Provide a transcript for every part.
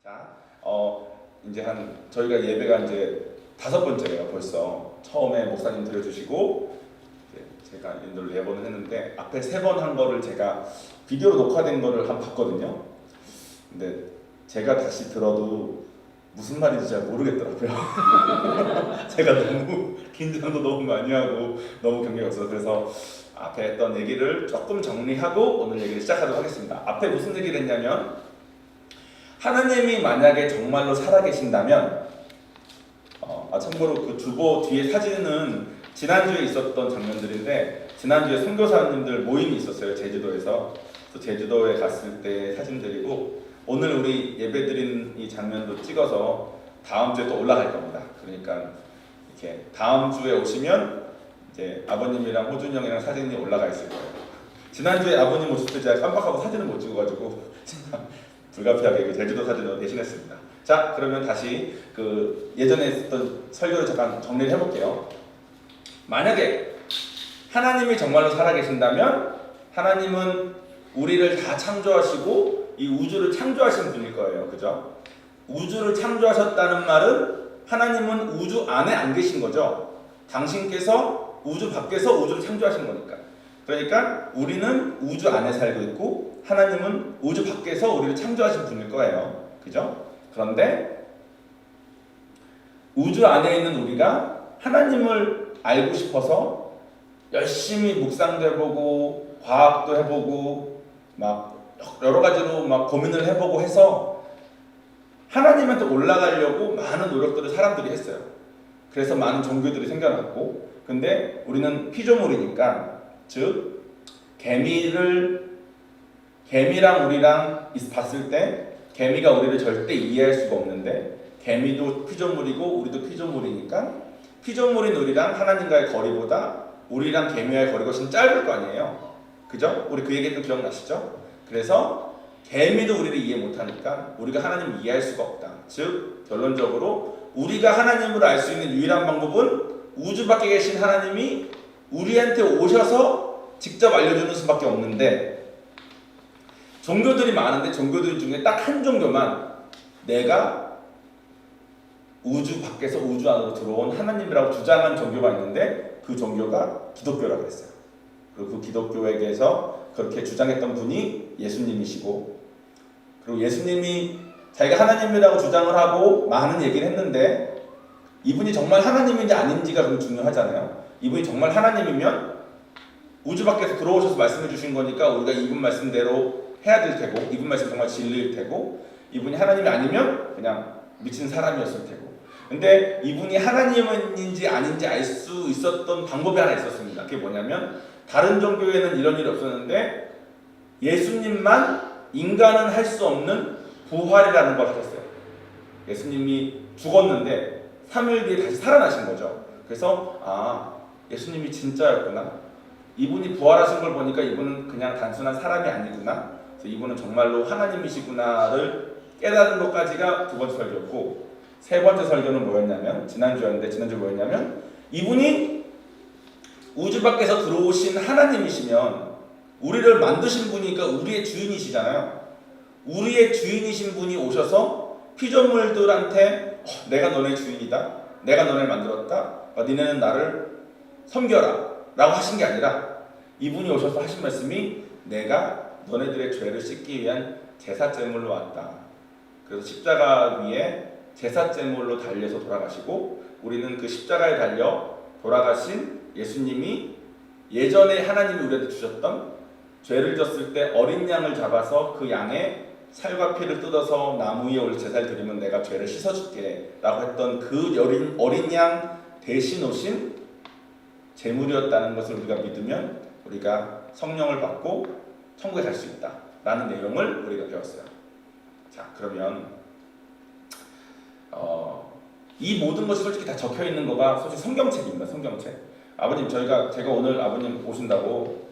자, 이제 저희가 예배가 이제 5번째예요. 벌써 처음에 목사님 들려주시고 제가 인도를 4번을 했는데 앞에 3번 한 거를 제가 비디오로 녹화된 거를 한번 봤거든요. 근데 제가 다시 들어도 무슨 말인지 잘 모르겠더라고요. 제가 너무 긴장도 너무 많이 하고 너무 경계가 없어서 그래서 앞에 했던 얘기를 조금 정리하고 오늘 얘기를 시작하도록 하겠습니다. 앞에 무슨 얘기를 했냐면 하나님이 만약에 정말로 살아계신다면 참고로 그 주보 뒤에 사진은 지난주에 있었던 장면들인데 지난주에 선교사님들 모임이 있었어요. 제주도에서. 그래서 제주도에 갔을 때 사진들이고 오늘 우리 예배드린 이 장면도 찍어서 다음 주에 또 올라갈 겁니다. 그러니까 이렇게 다음 주에 오시면 이제 아버님이랑 호준이 형이랑 사진이 올라가 있을 거예요. 지난주에 아버님 오실 때 제가 깜빡하고 사진을 못 찍어가지고 불가피하게 그 제주도 사진으로 대신했습니다. 자, 그러면 다시 그 예전에 했던 설교를 잠깐 정리를 해볼게요. 만약에 하나님이 정말로 살아계신다면 하나님은 우리를 다 창조하시고 이 우주를 창조하신 분일 거예요. 그죠? 우주를 창조하셨다는 말은 하나님은 우주 안에 안 계신 거죠. 당신께서 우주 밖에서 우주를 창조하신 거니까. 그러니까 우리는 우주 안에 살고 있고 하나님은 우주 밖에서 우리를 창조하신 분일 거예요. 그죠? 그런데 우주 안에 있는 우리가 하나님을 알고 싶어서 열심히 묵상도 해보고 과학도 해보고 막 여러 가지로 막 고민을 해보고 해서 하나님한테 올라가려고 많은 노력들을 사람들이 했어요. 그래서 많은 종교들이 생겨났고 근데 우리는 피조물이니까 즉 개미랑 우리랑 봤을 때 개미가 우리를 절대 이해할 수가 없는데 개미도 피조물이고 우리도 피조물이니까 피조물인 우리랑 하나님과의 거리보다 우리랑 개미와의 거리가 훨씬 짧을 거 아니에요. 그죠? 우리 그 얘기도 기억나시죠? 그래서 개미도 우리를 이해 못하니까 우리가 하나님을 이해할 수가 없다. 즉 결론적으로 우리가 하나님을 알 수 있는 유일한 방법은 우주 밖에 계신 하나님이 우리한테 오셔서 직접 알려주는 수밖에 없는데 종교들이 많은데 종교들 중에 딱 한 종교만 내가 우주 밖에서 우주 안으로 들어온 하나님이라고 주장한 종교가 있는데 그 종교가 기독교라고 했어요. 그리고 그 기독교에게서 그렇게 주장했던 분이 예수님이시고 그리고 예수님이 자기가 하나님이라고 주장을 하고 많은 얘기를 했는데 이분이 정말 하나님인지 아닌지가 그럼 중요하잖아요. 이분이 정말 하나님이면 우주 밖에서 들어오셔서 말씀해 주신 거니까 우리가 이분 말씀대로 해야 될 테고 이분 말씀 정말 진리일 테고 이분이 하나님이 아니면 그냥 미친 사람이었을 테고 근데 이분이 하나님인지 아닌지 알 수 있었던 방법이 하나 있었습니다. 그게 뭐냐면 다른 종교에는 이런 일이 없었는데 예수님만 인간은 할 수 없는 부활이라는 걸 하셨어요. 예수님이 죽었는데 3일 뒤에 다시 살아나신 거죠. 그래서 예수님이 진짜였구나. 이분이 부활하신 걸 보니까 이분은 그냥 단순한 사람이 아니구나. 그래서 이분은 정말로 하나님이시구나를 깨달은 것까지가 2번째 설교였고 3번째 설교는 뭐였냐면 지난주 뭐였냐면 이분이 우주 밖에서 들어오신 하나님이시면 우리를 만드신 분이니까 우리의 주인이시잖아요. 우리의 주인이신 분이 오셔서 피조물들한테 내가 너네 주인이다. 내가 너네를 만들었다. 니네는 나를 섬겨라. 라고 하신 게 아니라 이분이 오셔서 하신 말씀이 내가 너네들의 죄를 씻기 위한 제사제물로 왔다. 그래서 십자가 위에 제사제물로 달려서 돌아가시고 우리는 그 십자가에 달려 돌아가신 예수님이 예전에 하나님이 우리한테 주셨던 죄를 졌을 때 어린 양을 잡아서 그 양의 살과 피를 뜯어서 나무 위에 올려 제사를 드리면 내가 죄를 씻어줄게 라고 했던 그 어린 양 대신 오신 제물이었다는 것을 우리가 믿으면 우리가 성령을 받고 천국에 갈 수 있다 라는 내용을 우리가 배웠어요. 자, 그러면 이 모든 것이 솔직히 다 적혀 있는 거가 솔직히 성경책입니다. 성경책. 아버님 제가 오늘 아버님 오신다고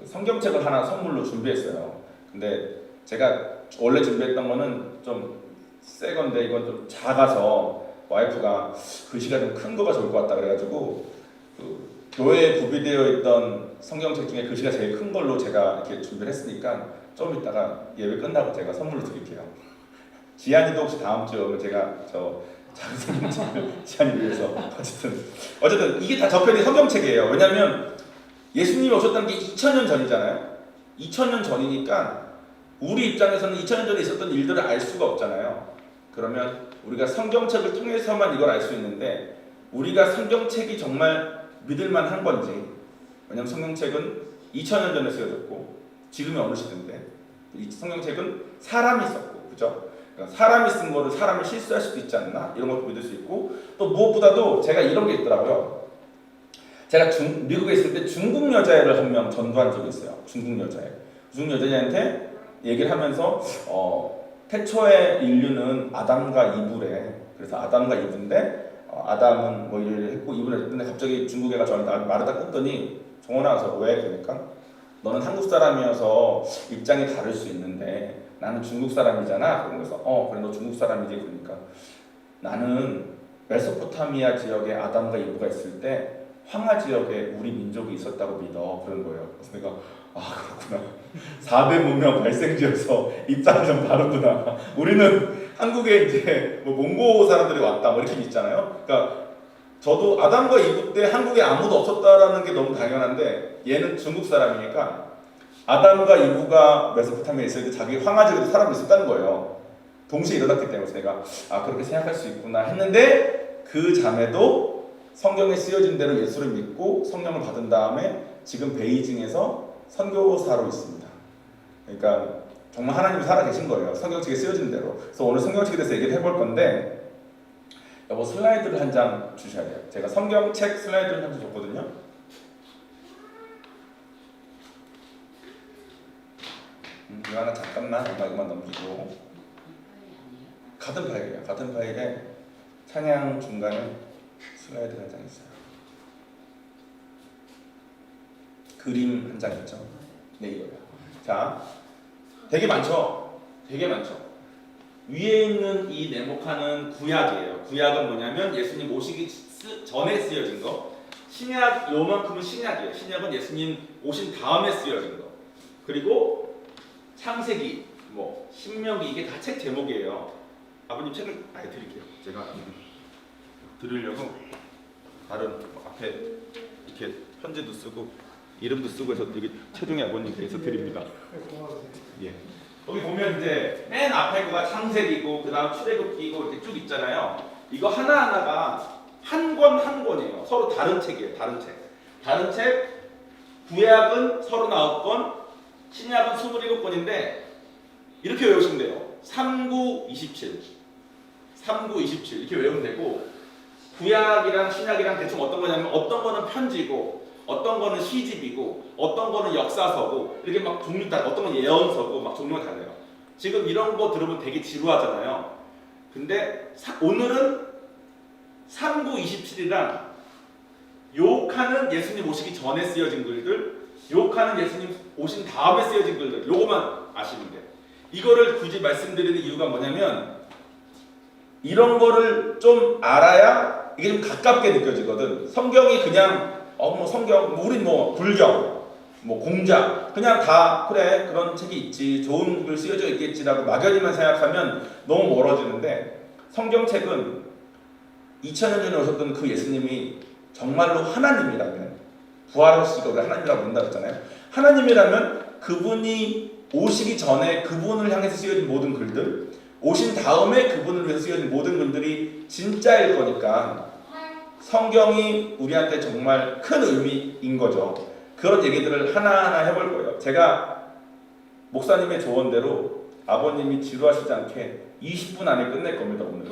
성경책을 하나 선물로 준비했어요. 근데 제가 원래 준비했던 거는 좀 새 건데 이건 좀 작아서 와이프가 글씨가 좀 큰 거가 좋을 것 같다 그래가지고 그 교회에 구비되어 있던 성경책 중에 글씨가 제일 큰 걸로 제가 이렇게 준비를 했으니까 좀 이따가 예배 끝나고 제가 선물로 드릴게요. 지한이도 혹시 다음 주에 오면 제가 저 장생님 지한이 위해서 어쨌든 이게 다 적혀있는 성경책이에요. 왜냐하면 예수님이 오셨다는 게 2000년 전이잖아요. 2000년 전이니까 우리 입장에서는 2000년 전에 있었던 일들을 알 수가 없잖아요. 그러면 우리가 성경책을 통해서만 이걸 알 수 있는데 우리가 성경책이 정말 믿을만한 건지, 왜냐하면 성경책은 2000년 전에 쓰여졌고 지금이 어느 시대인데 이 성경책은 사람이 썼고, 그죠? 그러니까 사람이 쓴 거를 사람이 실수할 수도 있지 않나, 이런 것도 믿을 수 있고, 또 무엇보다도 제가 이런 게 있더라고요. 제가 미국에 있을 때 중국 여자애를 한 명 전도한 적이 있어요. 중국 여자애한테 얘기를 하면서 태초의 인류는 아담과 이브래. 그래서 아담과 이브인데 아담은 뭐 일을 했고 이브를 했는데 갑자기 중국 애가 저한테 말을 딱 끊더니 정원아 와서 왜? 그러니까 너는 한국 사람이어서 입장이 다를 수 있는데 나는 중국 사람이잖아. 그러면서 그래 너 중국 사람이지. 그러니까 나는 메소포타미아 지역에 아담과 이브가 있을 때 황하 지역에 우리 민족이 있었다고 믿어. 그런 거예요. 그래서 내가 그렇구나. 4대 문명 발생지여서 입장이 좀 다르구나. 우리는 한국에 이제 뭐 몽고 사람들이 왔다 뭐 이렇게 믿잖아요. 그러니까 저도 아담과 이브 때 한국에 아무도 없었다라는 게 너무 당연한데 얘는 중국 사람이니까 아담과 이브가 메소포타미아에 있을 때 자기 황하 지역에도 사람이 있었다는 거예요. 동시에 일어났기 때문에 내가 그렇게 생각할 수 있구나 했는데 그 자매도 성경에 쓰여진 대로 예수를 믿고 성령을 받은 다음에 지금 베이징에서 선교사로 있습니다. 그러니까 정말 하나님이 살아계신 거예요. 성경책에 쓰여진 대로. 그래서 오늘 성경책에 대해서 얘기를 해볼 건데, 여보 슬라이드를 한 장 주셔야 돼요. 제가 성경책 슬라이드를 한 장 줬거든요. 이거 하나 잠깐만 이거만 넘기고, 같은 파일이에요. 같은 파일에 찬양 중간에 슬라이드 한 장 있어요. 그림 한 장 있죠. 네, 이거요. 자, 되게 많죠. 위에 있는 이 네모칸은 구약이에요. 구약은 뭐냐면 예수님 오시기 전에 쓰여진 거. 신약 요만큼은 신약이에요. 신약은 예수님 오신 다음에 쓰여진 거. 그리고 창세기, 뭐 신명기, 이게 다 책 제목이에요. 아버님 책을 아예 드릴게요. 제가 드리려고 다른 앞에 이렇게 편지도 쓰고 이름도 쓰고 해서 여기 최종의 아버님께서 드립니다. 예. 거기 보면 이제 맨 앞에 거가 창세기고 그 다음 출애굽기고 이렇게 쭉 있잖아요. 이거 하나하나가 한 권이에요. 서로 다른 책이에요. 다른 책. 구약은 39권, 신약은 27권인데 이렇게 외우시면 돼요. 3927 이렇게 외우면 되고, 구약이랑 신약이랑 대충 어떤 거냐면 어떤 거는 편지고 어떤 거는 시집이고 어떤 거는 역사서고 이렇게 막 종류 다, 어떤 건 예언서고 막 종류가 달라요. 지금 이런 거 들으면 되게 지루하잖아요. 근데 오늘은 3927이랑 욕하는 예수님 오시기 전에 쓰여진 글들, 욕하는 예수님 오신 다음에 쓰여진 글들, 요거만 아시면 돼요. 이거를 굳이 말씀드리는 이유가 뭐냐면 이런 거를 좀 알아야 이게 좀 가깝게 느껴지거든. 성경이 그냥 뭐 성경, 우린 뭐 불경, 뭐 공작, 그냥 다 그래 그런 책이 있지, 좋은 글 쓰여져 있겠지라고 막연히만 생각하면 너무 멀어지는데, 성경책은 2000년 전에 오셨던 그 예수님이 정말로 하나님이라면, 부활하시고 우리 하나님이라고 부른다 그랬잖아요. 하나님이라면 그분이 오시기 전에 그분을 향해서 쓰여진 모든 글들, 오신 다음에 그분을 위해서 쓰여진 모든 글들이 진짜일 거니까 성경이 우리한테 정말 큰 의미인 거죠. 그런 얘기들을 하나하나 해볼 거예요. 제가 목사님의 조언대로 아버님이 지루하시지 않게 20분 안에 끝낼 겁니다, 오늘.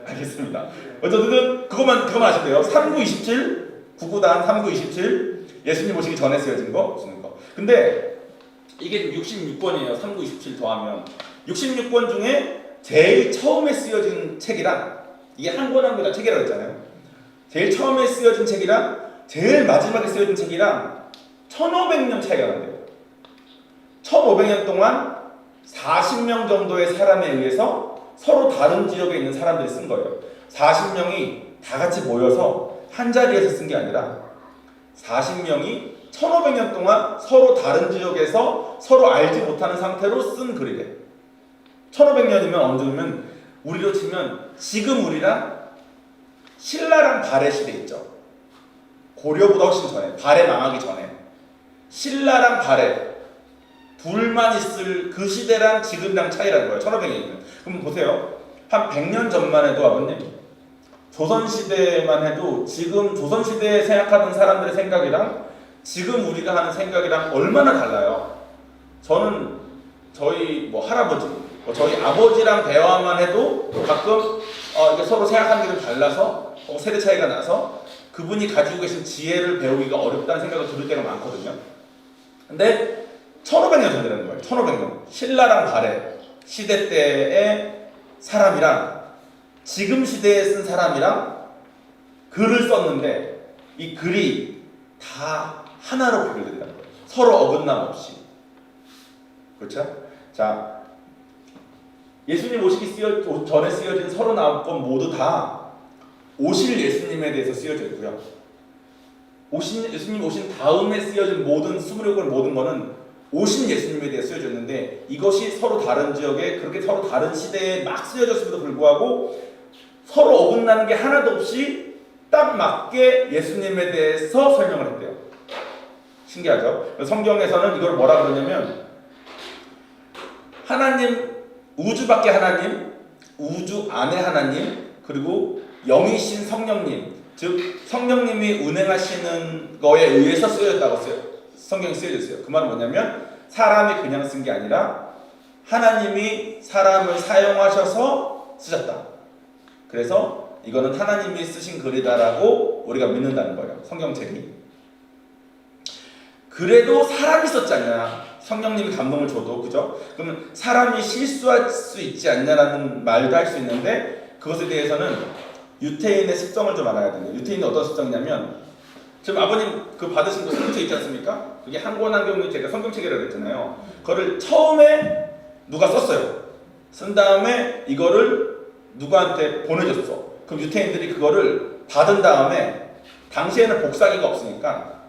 알겠습니다. 어쨌든 그것만 아시면 돼요. 3927, 99단 3927, 예수님 오시기 전에 쓰여진 거, 쓰는 거. 근데 이게 66권이에요. 3927 더하면 66권 중에 제일 처음에 쓰여진 책이랑, 이게 한 권 한 권이 책이라고 했잖아요. 제일 처음에 쓰여진 책이랑 제일 마지막에 쓰여진 책이랑 1500년 차이가 난대요. 1500년 동안 40명 정도의 사람에 의해서 서로 다른 지역에 있는 사람들이 쓴 거예요. 40명이 다 같이 모여서 한 자리에서 쓴 게 아니라 40명이 1500년 동안 서로 다른 지역에서 서로 알지 못하는 상태로 쓴 글이래. 1500년이면 어느 정도면 우리로 치면 지금 우리랑 신라랑 발해 시대 있죠. 고려보다 훨씬 전에, 발해 망하기 전에 신라랑 발해 둘만 있을 그 시대랑 지금이랑 차이라는 거예요. 1500년이면. 그럼 보세요. 한 100년 전만 해도 아버님 조선시대만 해도 지금 조선시대에 생각하던 사람들의 생각이랑 지금 우리가 하는 생각이랑 얼마나 달라요. 저는 저희 뭐 할아버지, 저희 아버지랑 대화만 해도 가끔 이게 서로 생각하는 게 좀 달라서 세대 차이가 나서 그분이 가지고 계신 지혜를 배우기가 어렵다는 생각을 들을 때가 많거든요. 근데 1500년 전이라는 거예요. 1500년. 신라랑 발해 시대 때의 사람이랑 지금 시대에 쓴 사람이랑 글을 썼는데 이 글이 다 하나로 구별된다는 거예요. 서로 어긋남 없이. 그렇죠? 자, 예수님 오시기 전에 쓰여진 39권 모두 다 오실 예수님에 대해서 쓰여져 있고요. 예수님 오신 다음에 쓰여진 모든 27권 모든 거는 오신 예수님에 대해 쓰여져 있는데 이것이 서로 다른 지역에 그렇게 서로 다른 시대에 막 쓰여졌음에도 불구하고 서로 어긋나는 게 하나도 없이 딱 맞게 예수님에 대해서 설명을 했대요. 신기하죠? 성경에서는 이걸 뭐라 그러냐면 하나님, 우주 밖에 하나님, 우주 안에 하나님, 그리고 영이신 성령님, 즉 성령님이 운행하시는 거에 의해서 쓰여졌다고 성경이 쓰여져 있어요. 그 말은 뭐냐면 사람이 그냥 쓴 게 아니라 하나님이 사람을 사용하셔서 쓰셨다. 그래서 이거는 하나님이 쓰신 글이다라고 우리가 믿는다는 거예요. 성경책이. 그래도 사람이 썼지 않냐. 성령님이 감동을 줘도, 그죠? 그러면 사람이 실수할 수 있지 않냐라는 말도 할 수 있는데 그것에 대해서는 유태인의 습성을 좀 알아야 돼요. 유태인은 어떤 습성이냐면 지금 아버님 그 받으신 거 성경책 있지 않습니까? 그게 한권한경이 제가 성경책이라고 했잖아요. 그거를 처음에 누가 썼어요. 쓴 다음에 이거를 누구한테 보내줬어. 그럼 유태인들이 그거를 받은 다음에 당시에는 복사기가 없으니까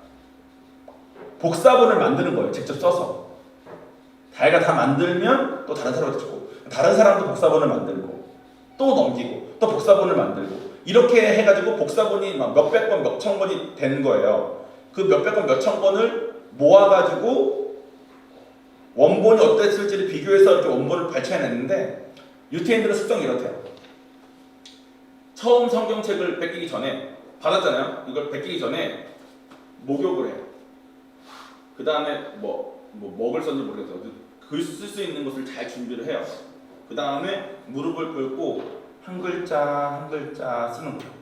복사본을 만드는 거예요. 직접 써서. 자기가 다 만들면 또 다른 사람한테 주고 다른 사람도 복사본을 만들고 또 넘기고 또 복사본을 만들고 이렇게 해가지고 복사본이 막 몇백 권, 몇천 권이 된 거예요. 그 몇백 권, 몇천 권을 모아가지고 원본이 어땠을지를 비교해서 이렇게 원본을 발췌해냈는데 유태인들의 습성이 이렇대요. 처음 성경책을 베끼기 전에 받았잖아요. 이걸 베끼기 전에 목욕을 해요. 그 다음에 뭐 먹을 썼는지 모르겠어요. 글 쓸 수 있는 것을 잘 준비를 해요. 그 다음에 무릎을 꿇고 한 글자 한 글자 쓰는 거예요.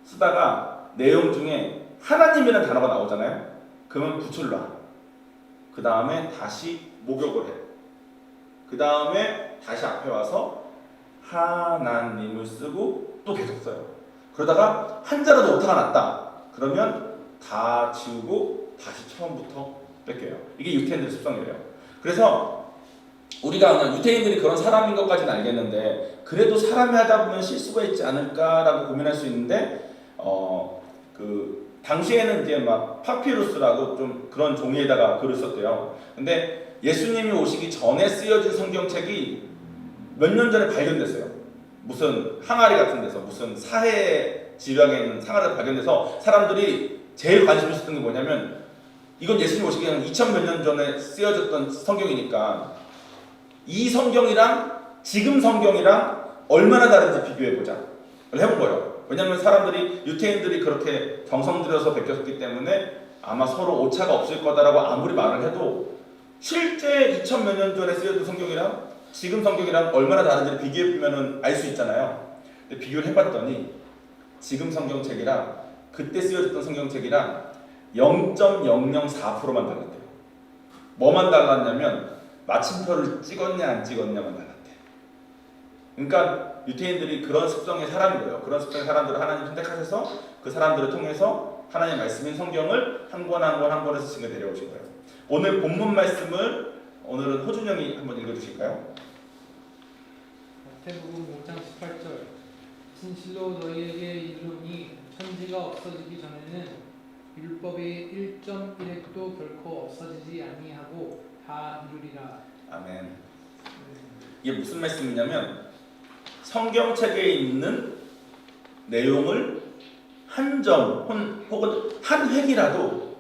쓰다가 내용 중에 하나님이라는 단어가 나오잖아요. 그러면 붓을 놔. 그 다음에 다시 목욕을 해. 그 다음에 다시 앞에 와서 하나님을 쓰고 또 계속 써요. 그러다가 한자라도 오타가 났다. 그러면 다 지우고 다시 처음부터 뺏겨요. 이게 유태인들의 습성이래요. 그래서 우리가 유태인들이 그런 사람인 것까지는 알겠는데 그래도 사람이 하다 보면 실수가 있지 않을까라고 고민할 수 있는데 그 당시에는 이제 막 파피루스라고 좀 그런 종이에다가 글을 썼대요. 근데 예수님이 오시기 전에 쓰여진 성경책이 몇 년 전에 발견됐어요. 무슨 항아리 같은 데서 무슨 사해 지방에 있는 상아리가 발견돼서 사람들이 제일 관심 있었던 게 뭐냐면 이건 예수님 오시기 전 2000 몇 년 전에 쓰여졌던 성경이니까 이 성경이랑 지금 성경이랑 얼마나 다른지 비교해보자 해본 거예요. 왜냐하면 사람들이 유태인들이 그렇게 정성 들여서 베꼈기 때문에 아마 서로 오차가 없을 거다라고 아무리 말을 해도 실제 2000 몇 년 전에 쓰여진 성경이랑 지금 성경이랑 얼마나 다른지를 비교해보면 알 수 있잖아요. 근데 비교를 해봤더니 지금 성경책이랑 그때 쓰여졌던 성경책이랑 0.004%만 달랐대요. 뭐만 달랐냐면 마침표를 찍었냐 안 찍었냐만 달랐대. 그러니까 유태인들이 그런 습성의 사람이고요. 그런 습성의 사람들을 하나님 선택하셔서 그 사람들을 통해서 하나님 말씀인 성경을 한 권 한 권 한 권에서 지금 내려오신 거예요. 오늘 본문 말씀을 오늘은 호준 형이 한번 읽어주실까요? 마태복음 5장 18절 진실로 너희에게 이르노니 천지가 없어지기 전에는 율법의 1.1획도 결코 없어지지 아니하고 다 이루리라. 아멘. 이게 무슨 말씀이냐면 성경책에 있는 내용을 한 점 혹은 한 획이라도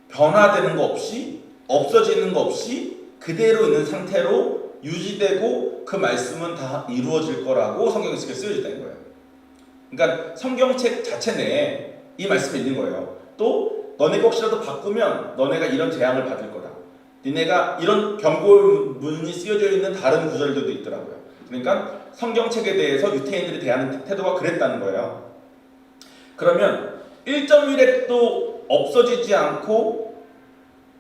변화되는 거 없이 없어지는 거 없이 그대로 있는 상태로 유지되고 그 말씀은 다 이루어질 거라고 성경책에 쓰여졌다는 거예요. 그러니까 성경책 자체 내에 이 말씀이 있는 거예요. 또 너네가 혹시라도 바꾸면 너네가 이런 재앙을 받을 거다. 니네가 이런 경고문이 쓰여져 있는 다른 구절들도 있더라고요. 그러니까 성경책에 대해서 유태인들이 대하는 태도가 그랬다는 거예요. 그러면 1.1획도 없어지지 않고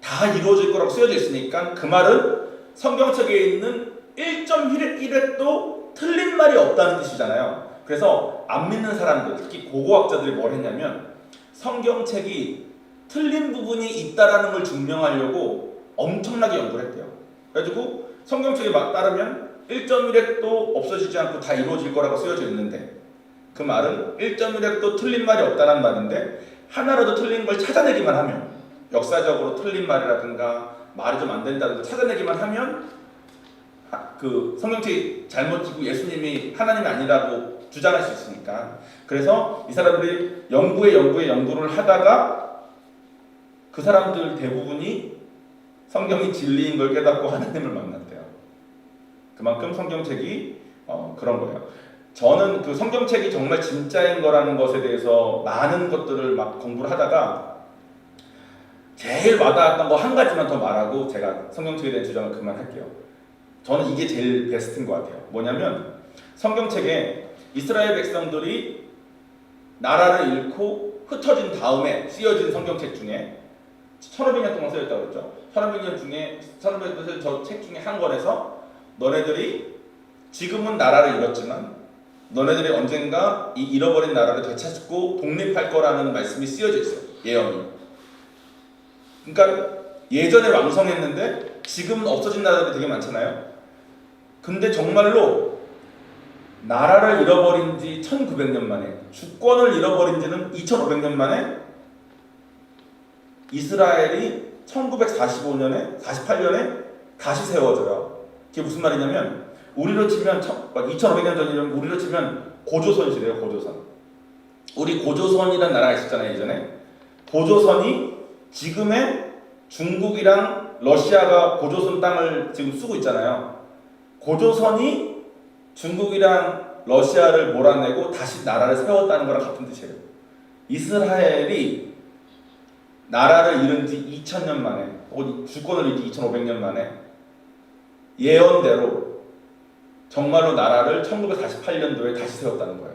다 이루어질 거라고 쓰여져 있으니까 그 말은 성경책에 있는 1.1획도 틀린 말이 없다는 뜻이잖아요. 그래서 안 믿는 사람들, 특히 고고학자들이 뭘 했냐면 성경책이 틀린 부분이 있다라는 걸 증명하려고 엄청나게 연구를 했대요. 그래가지고 성경책에 따르면 1.1획도 없어지지 않고 다 이루어질 거라고 쓰여져 있는데 그 말은 1.1획도 틀린 말이 없다는 말인데 하나라도 틀린 걸 찾아내기만 하면 역사적으로 틀린 말이라든가 말이 좀 안 된다든가 찾아내기만 하면 그 성경책이 잘못이고 예수님이 하나님이 아니라고 주장할 수 있으니까 그래서 이 사람들이 연구를 하다가 그 사람들 대부분이 성경이 진리인 걸 깨닫고 하나님을 만났대요. 그만큼 성경책이 그런 거예요. 저는 그 성경책이 정말 진짜인 거라는 것에 대해서 많은 것들을 막 공부를 하다가 제일 와닿았던 거 한 가지만 더 말하고 제가 성경책에 대한 주장을 그만할게요. 저는 이게 제일 베스트인 것 같아요. 뭐냐면 성경책에 이스라엘 백성들이 나라를 잃고 흩어진 다음에 쓰여진 성경책 중에 1500년 동안 쓰여졌다고 그랬죠. 1500년 중에 저 책 중에 한 권에서 너네들이 지금은 나라를 잃었지만 너네들이 언젠가 이 잃어버린 나라를 되찾고 독립할 거라는 말씀이 쓰여져 있어요. 예언이. 그러니까 예전에 왕성했는데 지금은 없어진 나라들이 되게 많잖아요. 근데 정말로 나라를 잃어버린 지 1900년 만에 주권을 잃어버린 지는 2500년 만에 이스라엘이 1945년에 48년에 다시 세워져요. 그게 무슨 말이냐면 우리로 치면 2500년 전이면 우리로 치면 고조선 시대예요. 고조선. 우리 고조선이라는 나라가 있었잖아요. 예전에. 고조선이 지금의 중국이랑 러시아가 고조선 땅을 지금 쓰고 있잖아요. 고조선이 중국이랑 러시아를 몰아내고 다시 나라를 세웠다는 거랑 같은 뜻이에요. 이스라엘이 나라를 잃은 지 2000년 만에 혹은 주권을 잃은 지 2500년 만에 예언대로 정말로 나라를 1948년도에 다시 세웠다는 거예요.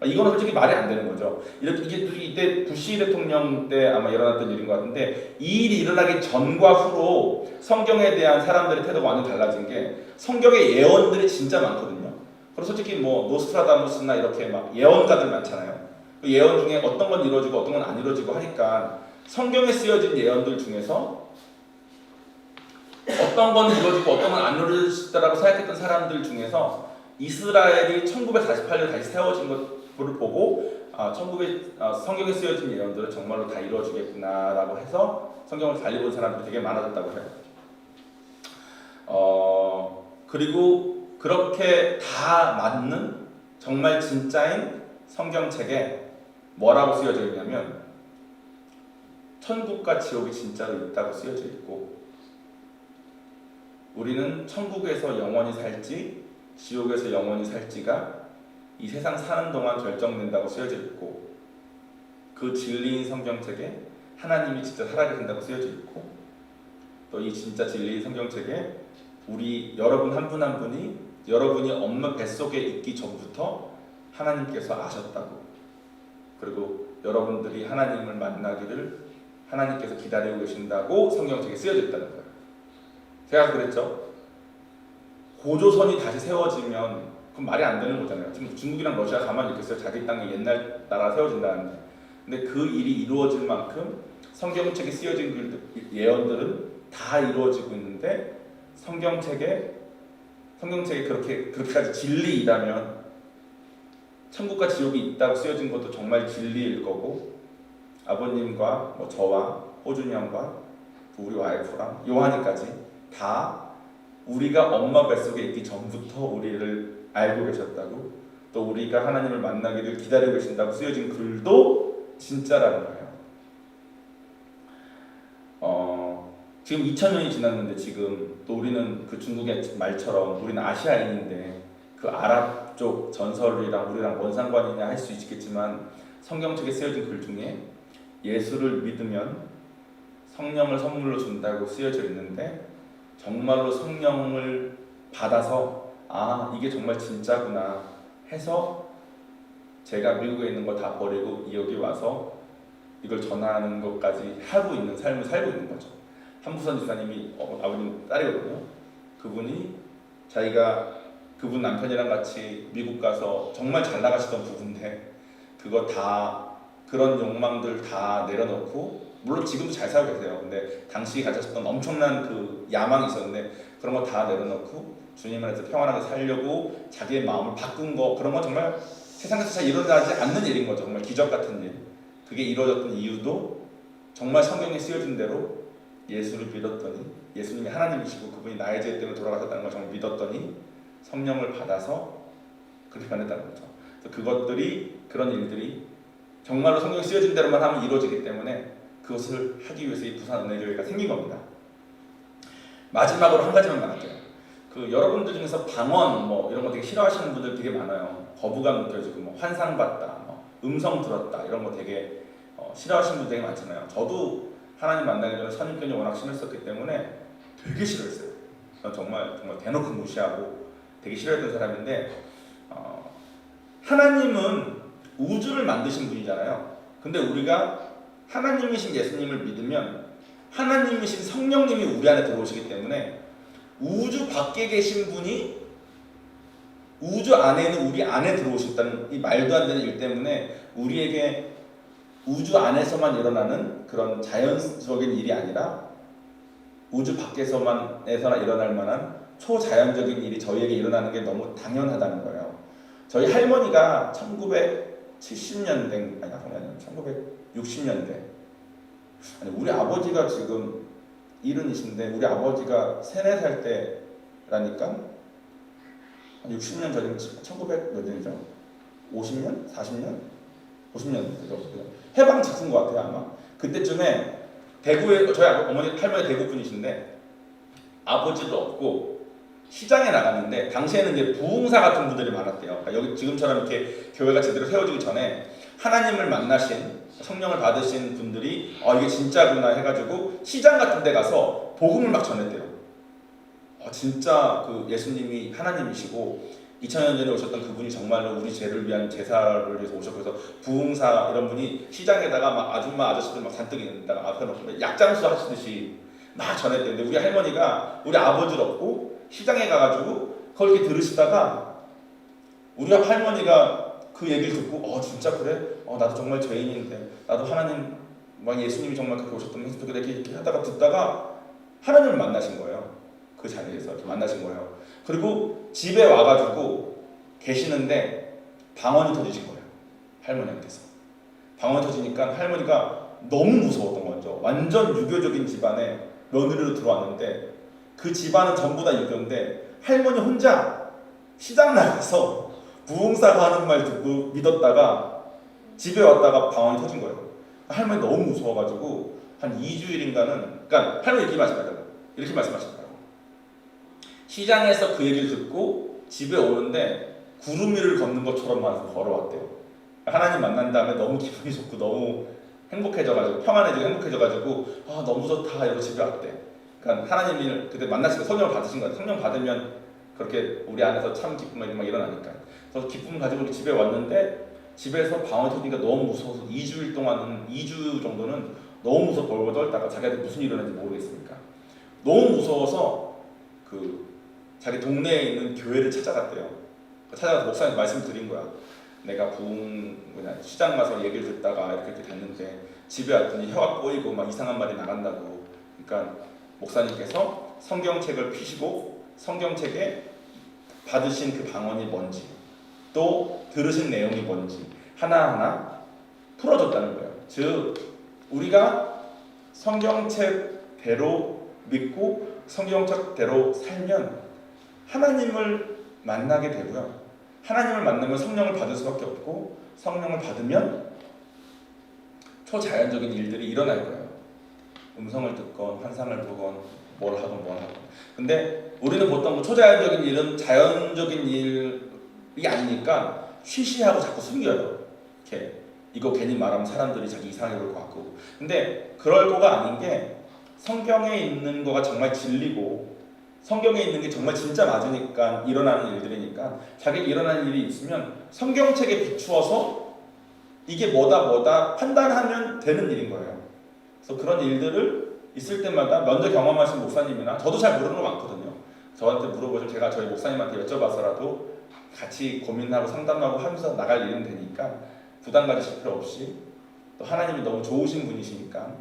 이거는 솔직히 말이 안 되는 거죠. 이게 이때 부시 대통령 때 아마 일어났던 일인 것 같은데 이 일이 일어나기 전과 후로 성경에 대한 사람들의 태도가 완전 달라진 게 성경에 예언들이 진짜 많거든요. 그리고 솔직히 뭐 노스트라다무스나 이렇게 막 예언가들 많잖아요. 그 예언 중에 어떤 건 이루어지고 어떤 건 안 이루어지고 하니까 성경에 쓰여진 예언들 중에서 어떤 건 이루어지고 어떤 건 안 이루어졌다라고 생각했던 사람들 중에서 이스라엘이 1948년 다시 세워진 것을 보고 성경에 쓰여진 예언들은 정말로 다 이루어지겠구나라고 해서 성경을 잘 읽은 사람들이 되게 많아졌다고 해요. 그리고 그렇게 다 맞는 정말 진짜인 성경책에 뭐라고 쓰여져 있냐면 천국과 지옥이 진짜로 있다고 쓰여져 있고 우리는 천국에서 영원히 살지 지옥에서 영원히 살지가 이 세상 사는 동안 결정된다고 쓰여져 있고 그 진리인 성경책에 하나님이 진짜 살아계신다고 쓰여져 있고 또 이 진짜 진리인 성경책에 우리 여러분 한 분 한 분이 여러분이 엄마 뱃속에 있기 전부터 하나님께서 아셨다고 그리고 여러분들이 하나님을 만나기를 하나님께서 기다리고 계신다고 성경책에 쓰여져 있다는 거예요. 제가 그랬죠. 고조선이 다시 세워지면 그건 말이 안 되는 거잖아요. 지금 중국이랑 러시아가 가만히 있겠어요. 자기 땅에 옛날 나라가 세워진다는데. 근데 그 일이 이루어질 만큼 성경책에 쓰여진 예언들은 다 이루어지고 있는데 성경책에 그렇게까지 진리이라면 천국과 지옥이 있다고 쓰여진 것도 정말 진리일 거고 아버님과 뭐 저와 호준이 형과 우리 와이프랑 요한이까지 다 우리가 엄마 뱃속에 있기 전부터 우리를 알고 계셨다고, 또 우리가 하나님을 만나기를 기다리고 계신다고 쓰여진 글도 진짜라는 거예요. 지금 2000년이 지났는데 지금 또 우리는 그 중국의 말처럼 우리는 아시아인인데 그 아랍 쪽 전설이랑 우리랑 뭔 상관이냐 할 수 있겠지만, 성경책에 쓰여진 글 중에 예수를 믿으면 성령을 선물로 준다고 쓰여져 있는데, 정말로 성령을 받아서 아 이게 정말 진짜구나 해서 제가 미국에 있는 거 다 버리고 여기 와서 이걸 전하는 것까지 하고 있는 삶을 살고 있는 거죠. 한부선 지사님이 아버님 딸이거든요. 그분이 자기가 그분 남편이랑 같이 미국 가서 정말 잘 나가시던 부부인데 그거 다 그런 욕망들 다 내려놓고, 물론 지금도 잘 살고 계세요. 근데 당시 가졌던 엄청난 그 야망이 있었는데 그런 거 다 내려놓고 주님 안에서 평안하게 살려고 자기의 마음을 바꾼 거, 그런 건 정말 세상에서 잘 일어나지 않는 일인 거죠. 정말 기적 같은 일. 그게 이루어졌던 이유도 정말 성경에 쓰여진 대로 예수를 믿었더니, 예수님이 하나님이시고 그분이 나의 죄 때문에 돌아가셨다는 걸 정말 믿었더니 성령을 받아서 그렇게 변했다는 거죠. 그래서 그것들이, 그런 일들이 정말로 성경에 쓰여진 대로만 하면 이루어지기 때문에 그것을 하기 위해서 이 부산 은혜교회가 생긴 겁니다. 마지막으로 한 가지만 말할게요. 그 여러분들 중에서 방언 뭐 이런 거 되게 싫어하시는 분들 되게 많아요. 거부감 느껴지고 뭐 환상봤다, 뭐 음성 들었다 이런 거 되게 싫어하시는 분들 되게 많잖아요. 저도 하나님 만나기 전에 선입견이 워낙 심했었기 때문에 되게 싫어했어요. 정말 대놓고 무시하고 되게 싫어했던 사람인데, 하나님은 우주를 만드신 분이잖아요. 근데 우리가 하나님이신 예수님을 믿으면 하나님이신 성령님이 우리 안에 들어오시기 때문에 우주 밖에 계신 분이 우주 안에는 우리 안에 들어오셨다는 이 말도 안 되는 일 때문에 우리에게 우주 안에서만 일어나는 그런 자연적인 일이 아니라 우주 밖에서나 일어날 만한 초자연적인 일이 저희에게 일어나는 게 너무 당연하다는 거예요. 저희 할머니가 1970년대, 1960년대, 우리 아버지가 지금 70이신데 우리 아버지가 3, 4살 때라니까 60년 전이면 1900 몇 년이죠? 50년? 40년? 50년 해방 직후인 것 같아요 아마. 그때쯤에 대구에, 저희 어머니 할머니 대구 분이신데 아버지도 없고 시장에 나갔는데, 당시에는 이제 부흥사 같은 분들이 많았대요. 그러니까 여기 지금처럼 이렇게 교회가 제대로 세워지기 전에 하나님을 만나신, 성령을 받으신 분들이 이게 진짜구나 해가지고 시장 같은 데 가서 복음을 막 전했대요. 진짜 그 예수님이 하나님이시고 2000년 전에 오셨던 그분이 정말로 우리 죄를 위한 제사를 위해서 오셨고, 그래서 부흥사 이런 분이 시장에다가 막 아줌마 아저씨들 막 잔뜩 있는다가 앞에 놓고 약장수 하시듯이 막 전했대요. 근데 우리 할머니가 우리 아버지를 없고 시장에 가가지고 그걸 이렇게 들으시다가 우리 할머니가 그 얘기를 듣고 진짜 그래? 나도 정말 죄인인데 나도 하나님 막 예수님이 정말 그렇게 오셨던 해서 이렇게 하다가 듣다가 하나님을 만나신 거예요. 그 자리에서 이렇게 만나신 거예요. 그리고 집에 와가지고 계시는데 방언이 터지신 거예요. 할머니한테서 방언이 터지니까 할머니가 너무 무서웠던 거죠. 완전 유교적인 집안에 며느리로 들어왔는데 그 집안은 전부 다 유교인데 할머니 혼자 시장 나가서 부흥사가 하는 말 듣고 믿었다가 집에 왔다가 방언이 터진 거예요. 할머니 너무 무서워가지고 한 2주일인가는, 그러니까 할머니 이렇게 말씀하시더라고요. 시장에서 그 얘기를 듣고 집에 오는데 구름 위를 걷는 것처럼 걸어왔대요. 하나님 만난 다음에 너무 기분이 좋고 너무 행복해져가지고 행복해져가지고 너무 좋다 이러고 집에 왔대. 그러니까 하나님을 그때 만나시고 성령을 받으신 거예요. 성령 받으면 그렇게 우리 안에서 참 기쁨이 막 일어나니까. 그래서 기쁨을 가지고 집에 왔는데 집에서 방언이 터지니까 너무 무서워서 2주 정도는 너무 무서워 벌벌 떨다가 자기한테 무슨 일이 일어났는지 모르겠으니까 너무 무서워서 그 자기 동네에 있는 교회를 찾아갔대요. 찾아가서 목사님 말씀 드린 거야. 내가 시장 가서 얘기를 듣다가 이렇게 됐는데 집에 왔더니 혀가 꼬이고 막 이상한 말이 나간다고. 그러니까 목사님께서 성경책을 피시고 성경책에 받으신 그 방언이 뭔지 또 들으신 내용이 뭔지 하나하나 풀어줬다는 거예요. 즉 우리가 성경책대로 믿고 성경책대로 살면 하나님을 만나게 되고요. 하나님을 만나면 성령을 받을 수밖에 없고 성령을 받으면 초자연적인 일들이 일어날 거예요. 음성을 듣건 환상을 보건 뭘 하건 뭘 하건. 근데 우리는 보통 초자연적인 일은 자연적인 일이 아니니까 쉬쉬하고 자꾸 숨겨요. 이렇게 이거 괜히 말하면 사람들이 자기 이상하게 볼 것 같고. 근데 그럴 거가 아닌 게 성경에 있는 거가 정말 진리고 성경에 있는 게 정말 진짜 맞으니까 일어나는 일들이니까 자기에게 일어나는 일이 있으면 성경책에 비추어서 이게 뭐다 판단하면 되는 일인 거예요. 그래서 그런 일들을 있을 때마다 먼저 경험하신 목사님이나 저도 잘 모르는 거 많거든요. 저한테 물어보시면 제가 저희 목사님한테 여쭤봐서라도 같이 고민하고 상담하고 하면서 나갈 일은 되니까 부담 가지실 필요 없이 또 하나님이 너무 좋으신 분이시니까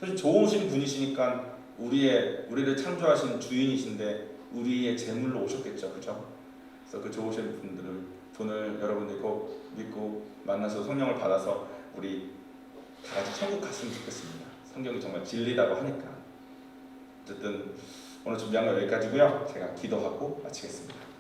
사실 좋으신 분이시니까 우리를 창조하신 주인이신데 우리의 제물로 오셨겠죠, 그죠? 그래서 그 좋으신 분들을 돈을 여러분들이 꼭 믿고 만나서 성령을 받아서 우리 다 같이 천국 갔으면 좋겠습니다. 성경이 정말 진리라고 하니까. 어쨌든 오늘 준비한 거 여기까지고요. 제가 기도하고 마치겠습니다.